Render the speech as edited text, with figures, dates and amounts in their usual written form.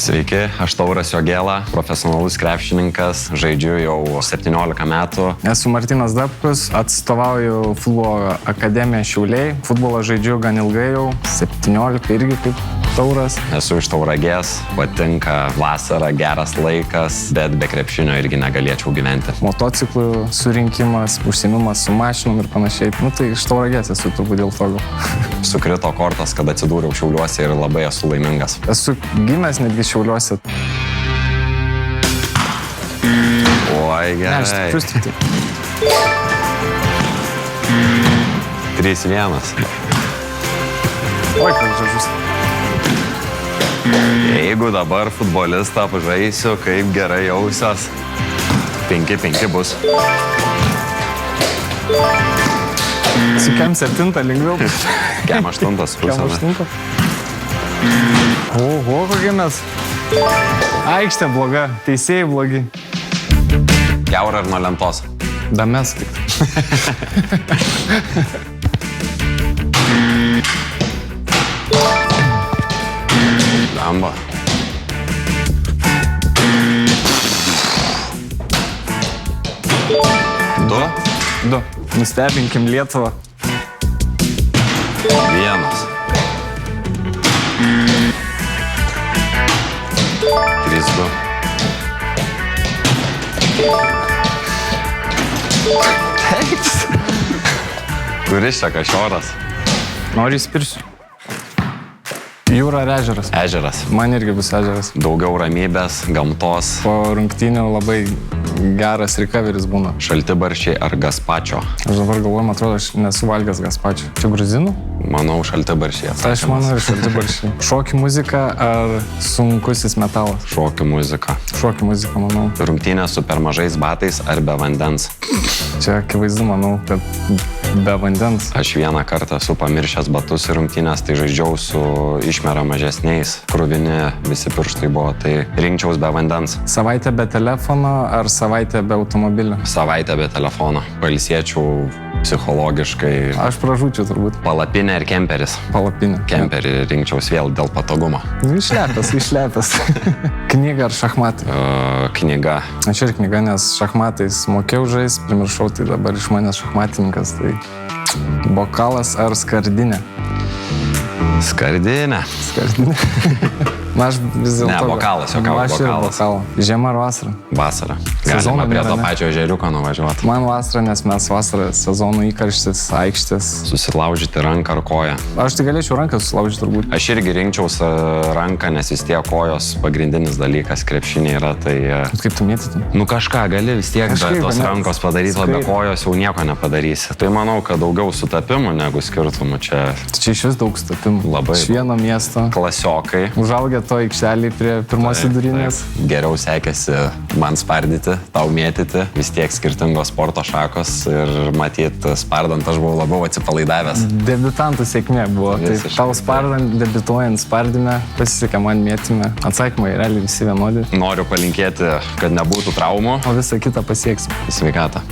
Sveiki, aš Tauras Jogėla, profesionalus krepšininkas, žaidžiu jau 17 metų. Esu Martynas Dapkus, atstovauju futbolo akademiją Šiauliai. Futbolą žaidžiu gan ilgai jau, 17 irgi kaip Tauras. Esu iš Tauragės, patinka vasara, geras laikas, bet be krepšinio irgi negalėčiau gyventi. Motociklų surinkimas, užsiėmimas su mašinom ir panašiai. Tai iš Tauragės esu turbūt dėl to. Sukrito kortas, kad atsidūriau Šiauliuose ir labai esu laimingas. Esu gimęs netgi Šiauliuose. Oi, gerai. Ne, aš stiprus tik tai. 3-1. Oi, koks žodžius. Jeigu dabar futbolistą pažaisiu, kaip gerai jausios, 5-5 bus. Su kem 7 lengviau. Kem 8 Kem 8. Oho, kokie mes. Aikštė bloga, teisėjai blogi. Kiaura ar nuo lentos? Da mes tik. Lamba. Du. Nustebinkim Lietuvą. 1. 3-2. Kuris čia Kašioras? Noriu įspirsiu. Jūra ar ežeras? Ežeras. Man irgi bus ežeras. Daugiau ramybės, gamtos. Po rungtynių labai geras recoveris būna. Šaltibarščiai ar gazpačio? Aš dabar galvoju, man atrodo, aš nesu valgęs gazpačio. Čia gruzinų? Manau, šaltibarščiai. Aš manau ir šaltibarščiai. Šokių muzika ar sunkusis metalas? Šokių muzika. Šokių muzika, manau. Rungtynės su per mažais batais ar be vandens? Čia akivaizdu, manau, kad be vandens. Aš vieną kartą esu pamiršęs batus ir rungtynės, tai žaidžiau su išmera mažesniais. Kruvini visi pirštai buvo, tai rinkčiaus be vandens. Savaitė be telefono ar savaitė be automobilio? Savaitę be telefono. Pailsėčiau psichologiškai. Aš pražūčiau turbūt. Palapinė ir kemperis? Palapinė. Kemperį rinkčiaus vėl dėl patogumo. Išlepęs. Knyga ar šachmatai? Knyga. Aš ir knyga, nes šachmatais mokėjau žais, primiršau, tai dabar iš manęs šachmatininkas. Tai bokalas ar skardinė? Skardinė. Na, aš vis dėlto... Ne, bokalas, Aš ir bokalą. Žiema ar vasara? Vasara. Sezono Galima prie nėra, to ne? pačio ežeriuko nuvažiuoti. Man vasara, nes mes vasarą sezonų įkarštis, aikštės. Susilaužyti ranką ar koją. Aš tai galėčiau ranką susilaužyti turbūt. Aš irgi rinkčiaus ranką, nes vis tiek kojos pagrindinis dalykas krepšinė yra, tai... Kaip tu mėtytum? Nu kažką gali vis tiek be tos rankos padaryti, o be kojos jau nieko nepadarysi. Tai manau, kad daugiau sutapimų negu skirtumų čia. Čia iš vis daug sutapimų. Labai. Iš vieno miesto. Klasiokai. Užaugę to aikštelį prie pirmos vidurinės. Geriau sekėsi man spardyti, tau mėtyti, vis tiek skirtingos sporto šakos ir matyt, spardant aš buvau labiau atsipalaidavęs. Debiutantų sėkmė buvo. Tai tau spardant, debituojant spardime, pasisekė man mėtime. Atsakymai realiai visi vienodi. Noriu palinkėti, kad nebūtų traumų. O visą kitą pasieksim. Sveikatą.